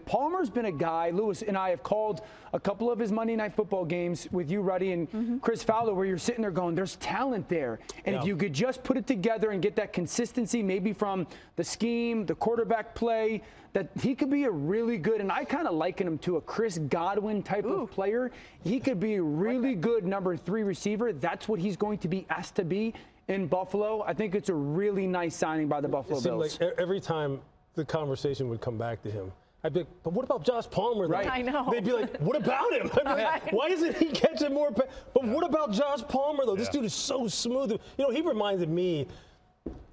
Palmer's been a guy, Lewis and I have called a couple of his Monday Night Football games with you, Ruddy, and Chris Fowler, where you're sitting there going, there's talent there. And if you could just put it together and get that consistency, maybe from the scheme, the quarterback play, that he could be a really good, and I kind of liken him to a Chris Godwin type of player. He could be a really good number 3 receiver. That's what he's going to be asked to be in Buffalo. I think it's a really nice signing by the Buffalo Bills. Like every time the conversation would come back to him, I'd be like, but what about Josh Palmer? Though? Right. I know. They'd be like, what about him? I'd be like, why isn't he catching more? But what about Josh Palmer, though? This dude is so smooth. You know, he reminded me,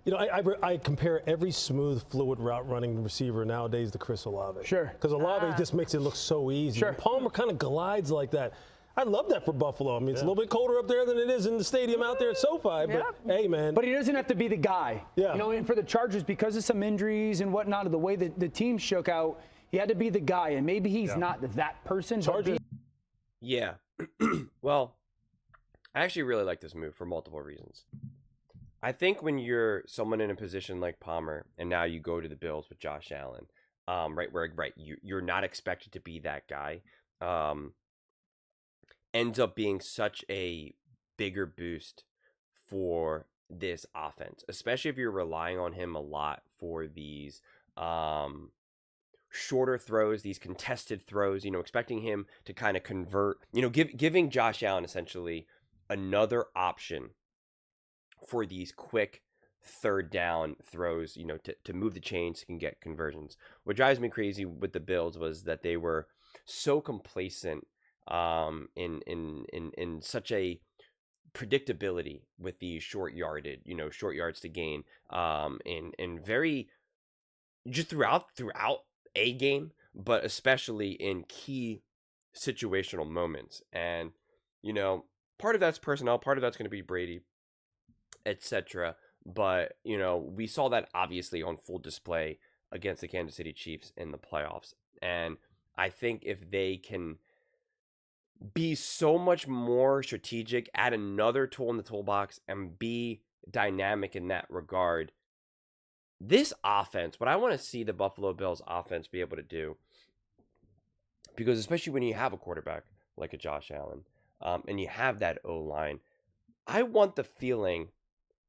you know, I compare every smooth, fluid route running receiver nowadays to Chris Olave. Sure. Because Olave just makes it look so easy. Sure. And Palmer kind of glides like that. I love that for Buffalo. I mean, it's a little bit colder up there than it is in the stadium out there at SoFi. But, hey, man. But he doesn't have to be the guy. Yeah. You know, and for the Chargers, because of some injuries and whatnot, of the way that the team shook out, he had to be the guy. And maybe he's not that person. Chargers. Yeah. Well, I actually really like this move for multiple reasons. I think when you're someone in a position like Palmer, and now you go to the Bills with Josh Allen, you're not expected to be that guy. Ends up being such a bigger boost for this offense, especially if you're relying on him a lot for these shorter throws, these contested throws, you know, expecting him to kind of convert, you know, giving Josh Allen essentially another option for these quick third down throws, you know, to move the chains and get conversions. What drives me crazy with the Bills was that they were so complacent in such a predictability with the short yards to gain, and very just throughout a game, but especially in key situational moments. And, you know, part of that's personnel, part of that's going to be Brady, etc. But, you know, we saw that obviously on full display against the Kansas City Chiefs in the playoffs. And I think if they can be so much more strategic, add another tool in the toolbox, and be dynamic in that regard, this offense, what I want to see the Buffalo Bills offense be able to do, because especially when you have a quarterback like a Josh Allen, and you have that O-line, I want the feeling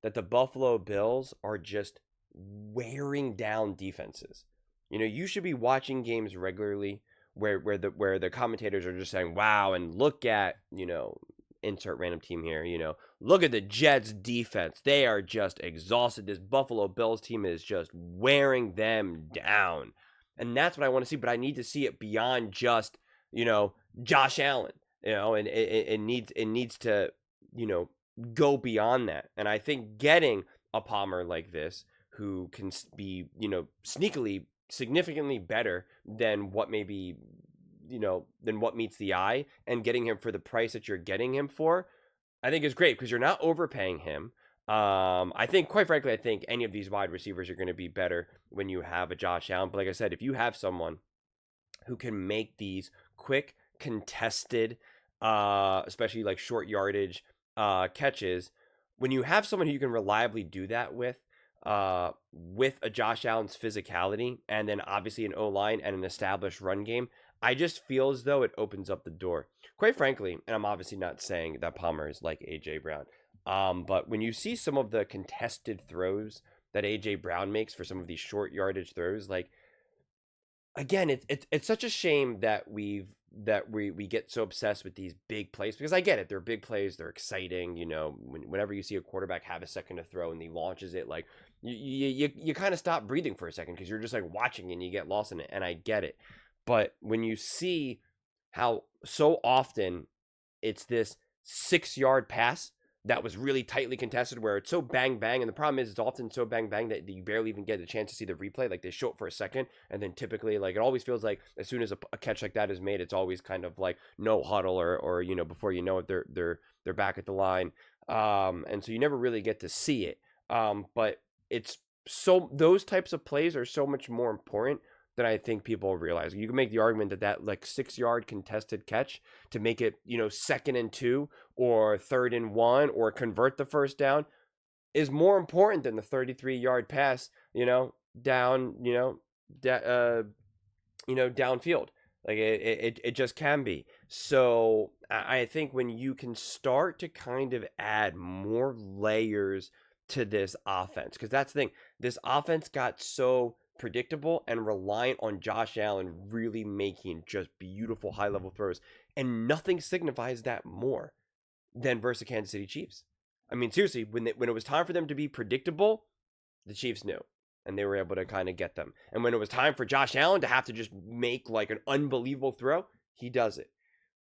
that the Buffalo Bills are just wearing down defenses. You know, you should be watching games regularly where the commentators are just saying, wow, and look at, you know, insert random team here, you know, look at the Jets defense. They are just exhausted. This Buffalo Bills team is just wearing them down. And that's what I want to see, but I need to see it beyond just, you know, Josh Allen, you know, and it needs to, you know, go beyond that. And I think getting a Palmer like this, who can be, you know, sneakily significantly better than what maybe, you know, than what meets the eye, and getting him for the price that you're getting him for, I think is great, because you're not overpaying him. I think, quite frankly, I think any of these wide receivers are going to be better when you have a Josh Allen. But like I said, if you have someone who can make these quick, contested, especially like short yardage catches, when you have someone who you can reliably do that with a Josh Allen's physicality, and then obviously an O-line and an established run game, I just feel as though it opens up the door. Quite frankly, and I'm obviously not saying that Palmer is like A.J. Brown, but when you see some of the contested throws that A.J. Brown makes for some of these short yardage throws, like, again, it's such a shame that we get so obsessed with these big plays, because I get it. They're big plays. They're exciting. You know, whenever you see a quarterback have a second to throw and he launches it, like you kind of stop breathing for a second, because you're just like watching and you get lost in it. And I get it. But when you see how so often it's this 6-yard pass that was really tightly contested, where it's so bang bang, and the problem is it's often so bang bang that you barely even get a chance to see the replay. Like, they show it for a second, and then typically, like, it always feels like as soon as a catch like that is made, it's always kind of like no huddle, or you know, before you know it, they're back at the line, and so you never really get to see it. But it's so, those types of plays are so much more important than I think people realize. You can make the argument that like 6-yard contested catch to make it, you know, 2nd and 2 or 3rd and 1 or convert the first down is more important than the 33-yard pass, you know, down, you know, downfield. Like it just can be. So I think when you can start to kind of add more layers to this offense, because that's the thing, this offense got so predictable and reliant on Josh Allen really making just beautiful high level throws, and nothing signifies that more than versus the Kansas City Chiefs. I mean, seriously, when it was time for them to be predictable, the Chiefs knew, and they were able to kind of get them. And when it was time for Josh Allen to have to just make like an unbelievable throw, he does it.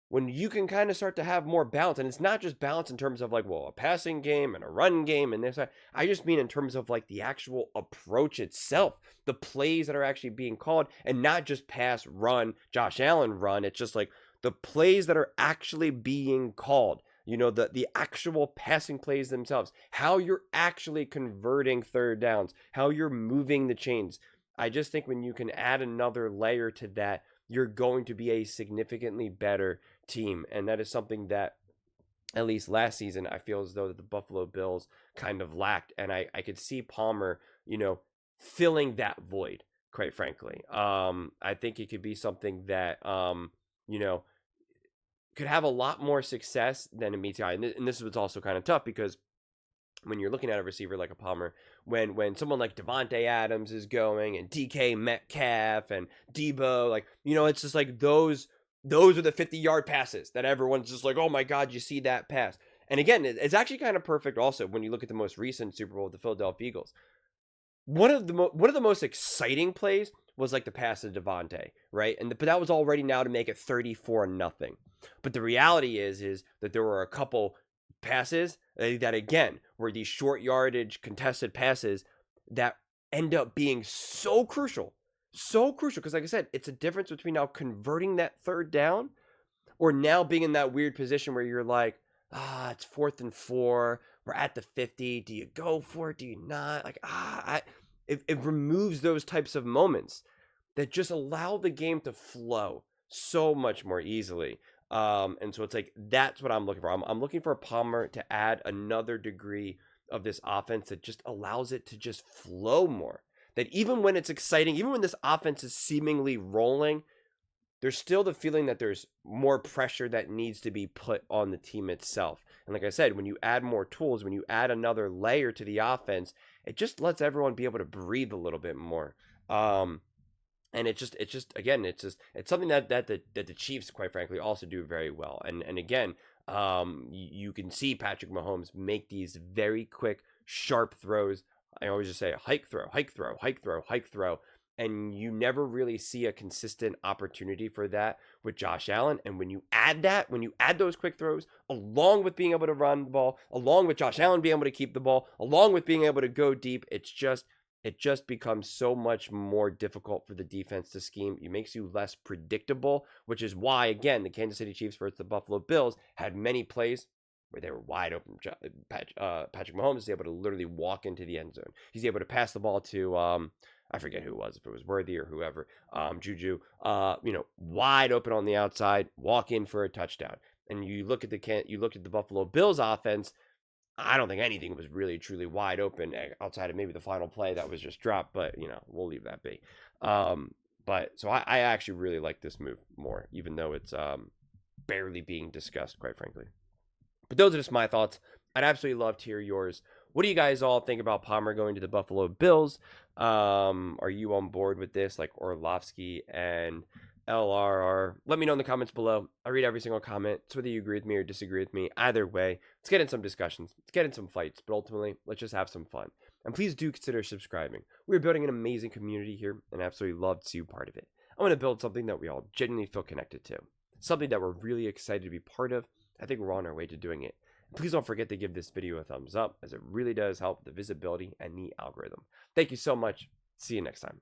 When you can kind of start to have more balance, and it's not just balance in terms of like, well, a passing game and a run game and this, I just mean in terms of like the actual approach itself, the plays that are actually being called, and not just pass, run, Josh Allen run. It's just like the plays that are actually being called. The actual passing plays themselves, how you're actually converting third downs, how you're moving the chains. I just think when you can add another layer to that, you're going to be a significantly better team. And that is something that, at least last season, I feel as though that the Buffalo Bills kind of lacked. And I could see Palmer, filling that void, quite frankly. I think it could be something that, could have a lot more success than a meets the eye. And this is what's also kind of tough, because when you're looking at a receiver like a Palmer, when someone like Devontae Adams is going, and DK Metcalf and Debo, like, it's just like those are the 50-yard passes that everyone's just like, oh my God, you see that pass. And again, it's actually kind of perfect also when you look at the most recent Super Bowl with the Philadelphia Eagles. One of the most exciting plays was like the pass to Devontae, right? But that was already now to make it 34-0. But the reality is that there were a couple passes that again were these short yardage contested passes that end up being so crucial. Because like I said, it's a difference between now converting that third down or now being in that weird position where you're like, it's 4th and 4. We're at the 50. Do you go for it? Do you not? Like, it removes those types of moments that just allow the game to flow so much more easily. And so it's like, that's what I'm looking for. I'm looking for Palmer to add another degree of this offense that just allows it to just flow more. That even when it's exciting, even when this offense is seemingly rolling, there's still the feeling that there's more pressure that needs to be put on the team itself. And like I said, when you add more tools, when you add another layer to the offense, it just lets everyone be able to breathe a little bit more. And it's something that the Chiefs, quite frankly, also do very well. And again, you can see Patrick Mahomes make these very quick, sharp throws. I always just say hike throw, hike throw, hike throw, hike throw. And you never really see a consistent opportunity for that with Josh Allen. And when you add those quick throws, along with being able to run the ball, along with Josh Allen being able to keep the ball, along with being able to go deep, it just becomes so much more difficult for the defense to scheme. It makes you less predictable, which is why, again, the Kansas City Chiefs versus the Buffalo Bills had many plays where they were wide open. Patrick Mahomes is able to literally walk into the end zone. He's able to pass the ball to, I forget who it was, if it was Worthy or whoever, Juju, wide open on the outside, walk in for a touchdown. And you look at the Buffalo Bills offense, I don't think anything was really truly wide open outside of maybe the final play that was just dropped, but we'll leave that be. But so I actually really like this move more, even though it's barely being discussed, quite frankly. But those are just my thoughts. I'd absolutely love to hear yours. What do you guys all think about Palmer going to the Buffalo Bills? Are you on board with this, like Orlovsky and LRR? Let me know in the comments below. I read every single comment. So whether you agree with me or disagree with me, either way, let's get in some discussions. Let's get in some fights. But ultimately, let's just have some fun. And please do consider subscribing. We're building an amazing community here, and I absolutely love to see you part of it. I want to build something that we all genuinely feel connected to. Something that we're really excited to be part of. I think we're on our way to doing it. Please don't forget to give this video a thumbs up, as it really does help the visibility and the algorithm. Thank you so much. See you next time.